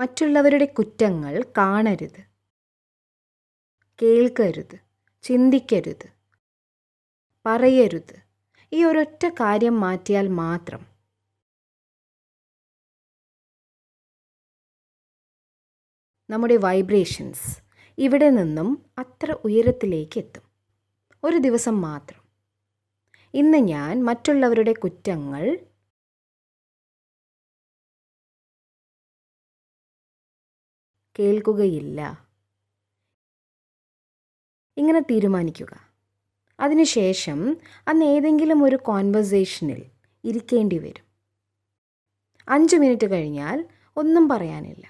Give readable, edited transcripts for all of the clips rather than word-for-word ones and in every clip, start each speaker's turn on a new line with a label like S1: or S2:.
S1: മറ്റുള്ളവരുടെ കുറ്റങ്ങൾ കാണരുത്, കേൾക്കരുത്, ചിന്തിക്കരുത്, പറയരുത്. ഈ ഒരൊറ്റ കാര്യം മാറ്റിയാൽ മാത്രം നമ്മുടെ വൈബ്രേഷൻസ് ഇവിടെ നിന്നും അത്ര ഉയരത്തിലേക്ക് എത്തും. ഒരു ദിവസം മാത്രം. ഇന്ന് ഞാൻ മറ്റുള്ളവരുടെ കുറ്റങ്ങൾ കേൾക്കുകയില്ല. ഇങ്ങനെ തീരുമാനിക്കുക. അതിനുശേഷം അന്ന് ഏതെങ്കിലും ഒരു കോൺവെർസേഷനിൽ ഇരിക്കേണ്ടി വരും. 5 മിനിറ്റ് കഴിഞ്ഞാൽ ഒന്നും പറയാനില്ല.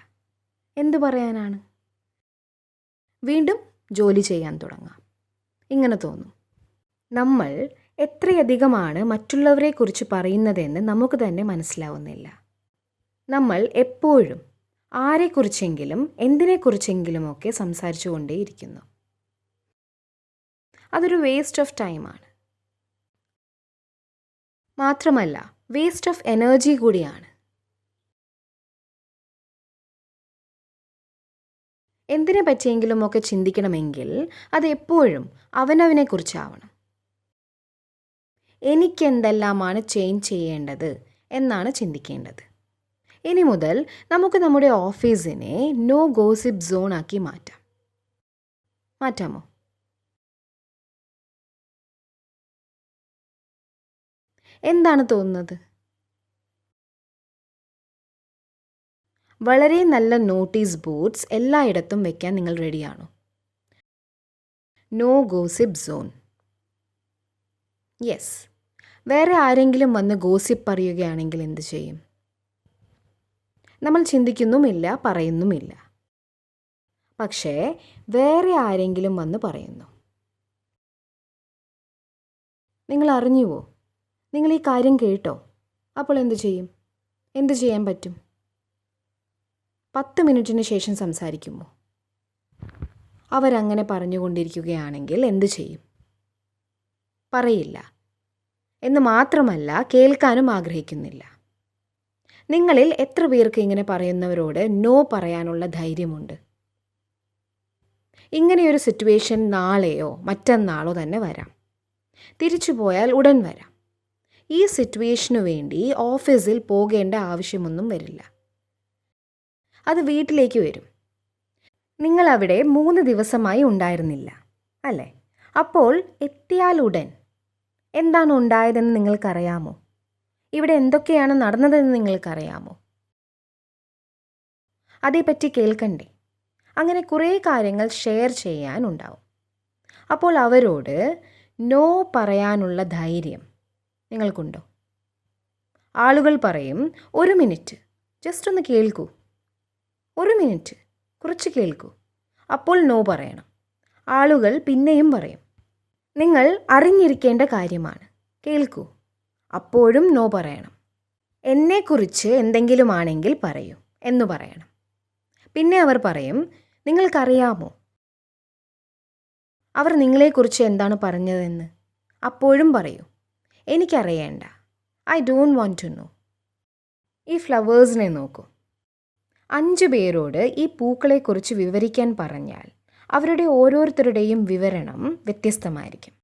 S1: എന്തു പറയാനാണ്? വീണ്ടും ജോലി ചെയ്യാൻ തുടങ്ങാം. ഇങ്ങനെ തോന്നും. നമ്മൾ എത്രയധികമാണ് മറ്റുള്ളവരെക്കുറിച്ച് പറയുന്നതെന്ന് നമുക്ക് തന്നെ മനസ്സിലാവുന്നില്ല. നമ്മൾ എപ്പോഴും ആരെക്കുറിച്ചെങ്കിലും എന്തിനെക്കുറിച്ചെങ്കിലുമൊക്കെ സംസാരിച്ചു കൊണ്ടേയിരിക്കുന്നു. അതൊരു വേസ്റ്റ് ഓഫ് ടൈമാണ്. മാത്രമല്ല വേസ്റ്റ് ഓഫ് എനർജി കൂടിയാണ്. എന്തിനെ പറ്റിയെങ്കിലുമൊക്കെ ചിന്തിക്കണമെങ്കിൽ അത് എപ്പോഴും അവനവനെക്കുറിച്ചാവണം. എനിക്കെന്തെല്ലാമാണ് ചേഞ്ച് ചെയ്യേണ്ടത് എന്നാണ് ചിന്തിക്കേണ്ടത്. ഇനി മുതൽ നമുക്ക് നമ്മുടെ ഓഫീസിനെ നോ ഗോസിപ്പ് സോൺ ആക്കി മാറ്റാമോ? എന്താണ് തോന്നുന്നത്? വളരെ നല്ല നോട്ടീസ് ബോർഡ്സ് എല്ലായിടത്തും വെക്കാൻ നിങ്ങൾ റെഡിയാണോ? No gossip zone. യെസ്. വേറെ ആരെങ്കിലും വന്ന് ഗോസിപ്പ് പറയുകയാണെങ്കിൽ എന്ത് ചെയ്യും? നമ്മൾ ചിന്തിക്കുന്നുമില്ല, പറയുന്നുമില്ല. പക്ഷേ വേറെ ആരെങ്കിലും വന്ന് പറയുന്നു. നിങ്ങൾ അറിഞ്ഞുവോ? നിങ്ങൾ ഈ കാര്യം കേട്ടോ? അപ്പോൾ എന്തു ചെയ്യും? എന്തു ചെയ്യാൻ പറ്റും? 10 മിനിറ്റിന് ശേഷം സംസാരിക്കുമോ? അവരങ്ങനെ പറഞ്ഞുകൊണ്ടിരിക്കുകയാണെങ്കിൽ എന്തു ചെയ്യും? പറയില്ല. എന്ന് മാത്രമല്ല, കേൾക്കാനും ആഗ്രഹിക്കുന്നില്ല. നിങ്ങളിൽ എത്ര പേർക്ക് ഇങ്ങനെ പറയുന്നവരോട് നോ പറയാനുള്ള ധൈര്യമുണ്ട്? ഇങ്ങനെയൊരു സിറ്റുവേഷൻ നാളെയോ മറ്റന്നാളോ തന്നെ വരാം. തിരിച്ചു പോയാൽ ഉടൻ വരാം. ഈ സിറ്റുവേഷനു വേണ്ടി ഓഫീസിൽ പോകേണ്ട ആവശ്യമൊന്നും വരില്ല. അത് വീട്ടിലേക്ക് വരും. നിങ്ങൾ അവിടെ 3 ദിവസമായി ഉണ്ടായിരുന്നില്ല, അല്ലേ? അപ്പോൾ എത്തിയാൽ ഉടൻ എന്താണ് ഉണ്ടായതെന്ന് നിങ്ങൾക്കറിയാമോ? ഇവിടെ എന്തൊക്കെയാണ് നടന്നതെന്ന് നിങ്ങൾക്കറിയാമോ? അതേപ്പറ്റി കേൾക്കണ്ടേ? അങ്ങനെ കുറേ കാര്യങ്ങൾ ഷെയർ ചെയ്യാനുണ്ടാവും. അപ്പോൾ അവരോട് നോ പറയാനുള്ള ധൈര്യം നിങ്ങൾക്കുണ്ടോ? ആളുകൾ പറയും, 1 മിനിറ്റ്, ജസ്റ്റ് ഒന്ന് കേൾക്കൂ. 1 മിനിറ്റ്, കുറച്ച് കേൾക്കൂ. അപ്പോൾ നോ പറയണം. ആളുകൾ പിന്നെയും പറയും, നിങ്ങൾ അറിഞ്ഞിരിക്കേണ്ട കാര്യമാണ്, കേൾക്കൂ. അപ്പോഴും നോ പറയണം. എന്നെക്കുറിച്ച് എന്തെങ്കിലുമാണെങ്കിൽ പറയൂ എന്ന് പറയണം. പിന്നെ അവർ പറയും, നിങ്ങൾക്കറിയാമോ അവർ നിങ്ങളെക്കുറിച്ച് എന്താണ് പറഞ്ഞതെന്ന്? അപ്പോഴും പറയൂ, എനിക്കറിയേണ്ട. I don't want to know. ഈ ഫ്ലവേഴ്സിനെ നോക്കൂ. 5 പേരോട് ഈ പൂക്കളെക്കുറിച്ച് വിവരിക്കാൻ പറഞ്ഞാൽ അവരുടെ ഓരോരുത്തരുടെയും വിവരണം വ്യത്യസ്തമായിരിക്കും.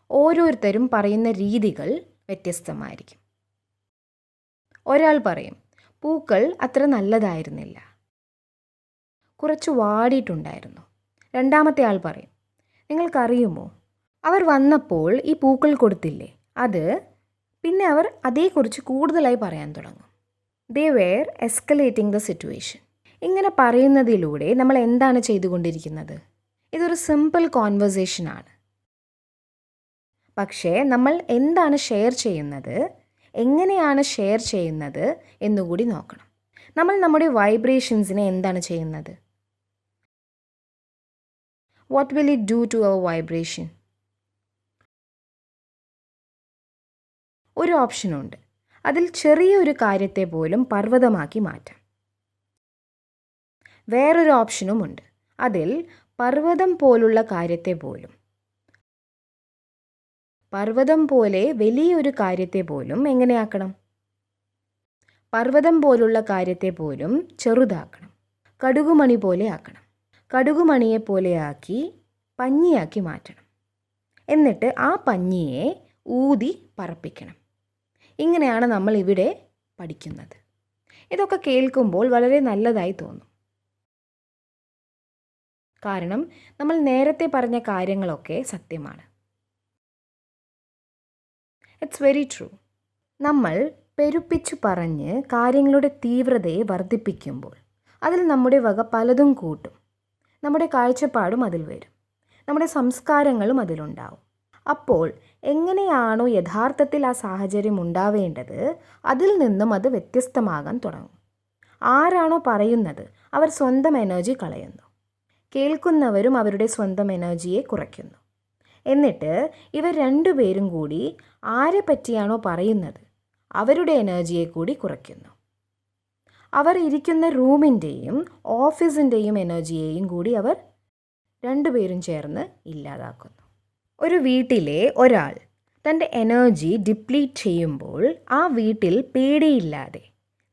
S1: ഓരോരുത്തരും പറയുന്ന രീതികൾ വ്യത്യസ്തമായിരിക്കും. ഒരാൾ പറയും, പൂക്കൾ അത്ര നല്ലതായിരുന്നില്ല, കുറച്ച് വാടിയിട്ടുണ്ടായിരുന്നു. രണ്ടാമത്തെ ആൾ പറയും, നിങ്ങൾക്കറിയുമോ അവർ വന്നപ്പോൾ ഈ പൂക്കൾ കൊടുത്തില്ലേ, അത് പിന്നെ അവർ അതേക്കുറിച്ച് കൂടുതലായി പറയാൻ തുടങ്ങും. They were escalating the situation. ഇങ്ങനെ പറയുന്നതിലൂടെ നമ്മൾ എന്താണ് ചെയ്തുകൊണ്ടിരിക്കുന്നത്? ഇതൊരു സിമ്പിൾ കോൺവെർസേഷനാണ്. പക്ഷേ നമ്മൾ എന്താണ് ഷെയർ ചെയ്യുന്നത്, എങ്ങനെയാണ് ഷെയർ ചെയ്യുന്നത് എന്നുകൂടി നോക്കണം. നമ്മൾ നമ്മുടെ വൈബ്രേഷൻസിനെ എന്താണ് ചെയ്യുന്നത്? What will it do to our vibration? ഒരു ഓപ്ഷനുണ്ട്. അതിൽ ചെറിയൊരു കാര്യത്തെ പോലും പർവ്വതമാക്കി മാറ്റാം. വേറൊരു ഓപ്ഷനുമുണ്ട്. അതിൽ പർവ്വതം പോലുള്ള കാര്യത്തെ പോലും, പർവ്വതം പോലെ വലിയൊരു കാര്യത്തെ പോലും എങ്ങനെയാക്കണം? പർവ്വതം പോലുള്ള കാര്യത്തെ പോലും ചെറുതാക്കണം. കടുകുമണി പോലെ ആക്കണം. കടുകുമണിയെ പോലെയാക്കി പഞ്ഞിയാക്കി മാറ്റണം. എന്നിട്ട് ആ പഞ്ഞിയെ ഊതി പറപ്പിക്കണം. ഇങ്ങനെയാണ് നമ്മൾ ഇവിടെ പഠിക്കുന്നത്. ഇതൊക്കെ കേൾക്കുമ്പോൾ വളരെ നല്ലതായി തോന്നും. കാരണം നമ്മൾ നേരത്തെ പറഞ്ഞ കാര്യങ്ങളൊക്കെ സത്യമാണ്. It's very true. നമ്മൾ പെരുപ്പിച്ചു പറഞ്ഞ് കാര്യങ്ങളുടെ തീവ്രതയെ വർദ്ധിപ്പിക്കുമ്പോൾ അതിൽ നമ്മുടെ വക പലതും കൂട്ടും. നമ്മുടെ കാഴ്ചപ്പാടും അതിൽ വരും. നമ്മുടെ സംസ്കാരങ്ങളും അതിലുണ്ടാവും. അപ്പോൾ എങ്ങനെയാണോ യഥാർത്ഥത്തിൽ ആ സാഹചര്യം ഉണ്ടാവേണ്ടത്, അതിൽ നിന്നും അത് വ്യത്യസ്തമാകാൻ തുടങ്ങും. ആരാണോ പറയുന്നത് അവർ സ്വന്തം എനർജി കളയുന്നു. കേൾക്കുന്നവരും അവരുടെ സ്വന്തം എനർജിയെ കുറയ്ക്കുന്നു. എന്നിട്ട് ഇവർ രണ്ടുപേരും കൂടി ആരെ പറ്റിയാണോ പറയുന്നത് അവരുടെ എനർജിയെ കൂടി കുറയ്ക്കുന്നു. അവർ ഇരിക്കുന്ന റൂമിൻ്റെയും ഓഫീസിൻ്റെയും എനർജിയെയും കൂടി അവർ രണ്ടുപേരും ചേർന്ന് ഇല്ലാതാക്കുന്നു. ഒരു വീട്ടിലെ ഒരാൾ തൻ്റെ എനർജി ഡിപ്ലീറ്റ് ചെയ്യുമ്പോൾ ആ വീട്ടിൽ പേടിയില്ലാതെ,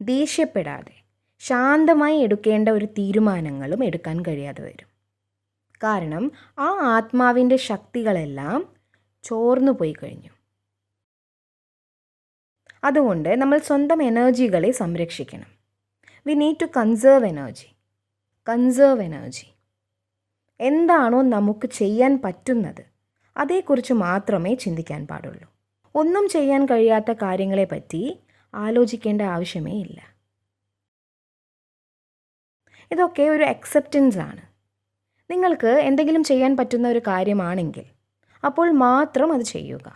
S1: ദേഷ്യപ്പെടാതെ, ശാന്തമായി എടുക്കേണ്ട ഒരു തീരുമാനങ്ങളും എടുക്കാൻ കഴിയാതെ വരും. കാരണം ആ ആത്മാവിൻ്റെ ശക്തികളെല്ലാം ചോർന്നു പോയി കഴിഞ്ഞു. അതുകൊണ്ട് നമ്മൾ സ്വന്തം എനർജികളെ സംരക്ഷിക്കണം. We need to conserve energy. എന്താണോ നമുക്ക് ചെയ്യാൻ പറ്റുന്നത് അതേക്കുറിച്ച് മാത്രമേ ചിന്തിക്കാൻ പാടുള്ളൂ. ഒന്നും ചെയ്യാൻ കഴിയാത്ത കാര്യങ്ങളെപ്പറ്റി ആലോചിക്കേണ്ട ആവശ്യമേ ഇല്ല. ഇതൊക്കെ ഒരു അക്സെപ്റ്റൻസ് ആണ്. നിങ്ങൾക്ക് എന്തെങ്കിലും ചെയ്യാൻ പറ്റുന്ന ഒരു കാര്യമാണെങ്കിൽ അപ്പോൾ മാത്രം അത് ചെയ്യുക.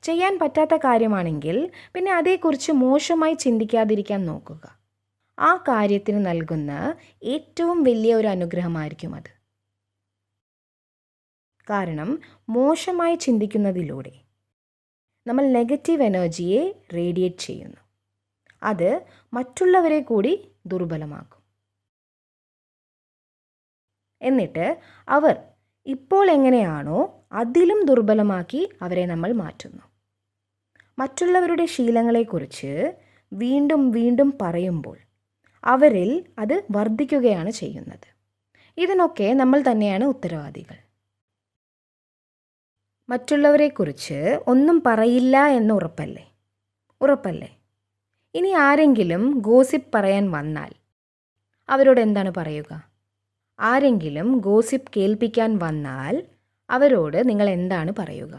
S1: ചെയ്യാൻ പറ്റാത്ത കാര്യമാണെങ്കിൽ പിന്നെ അതേക്കുറിച്ച് മോശമായി ചിന്തിക്കാതിരിക്കാൻ നോക്കുക. ആ കാര്യത്തിന് നൽകുന്ന ഏറ്റവും വലിയ ഒരു അനുഗ്രഹമായിരിക്കും അത്. കാരണം മോശമായി ചിന്തിക്കുന്നതിലൂടെ നമ്മൾ നെഗറ്റീവ് എനർജിയെ റേഡിയേറ്റ് ചെയ്യുന്നു. അത് മറ്റുള്ളവരെ കൂടി ദുർബലമാക്കും. എന്നിട്ട് അവർ ഇപ്പോൾ എങ്ങനെയാണോ അതിലും ദുർബലമാക്കി അവരെ നമ്മൾ മാറ്റുന്നു. മറ്റുള്ളവരുടെ ശീലങ്ങളെക്കുറിച്ച് വീണ്ടും വീണ്ടും പറയുമ്പോൾ അവരിൽ അത് വർദ്ധിക്കുകയാണ് ചെയ്യുന്നത്. ഇതിനൊക്കെ നമ്മൾ തന്നെയാണ് ഉത്തരവാദികൾ. മറ്റുള്ളവരെക്കുറിച്ച് ഒന്നും പറയില്ല എന്ന് ഉറപ്പല്ലേ? ഇനി ആരെങ്കിലും ഗോസിപ്പ് പറയാൻ വന്നാൽ അവരോട് എന്താണ് പറയുക? ആരെങ്കിലും ഗോസിപ്പ് കേൾപ്പിക്കാൻ വന്നാൽ അവരോട് നിങ്ങൾ എന്താണ് പറയുക?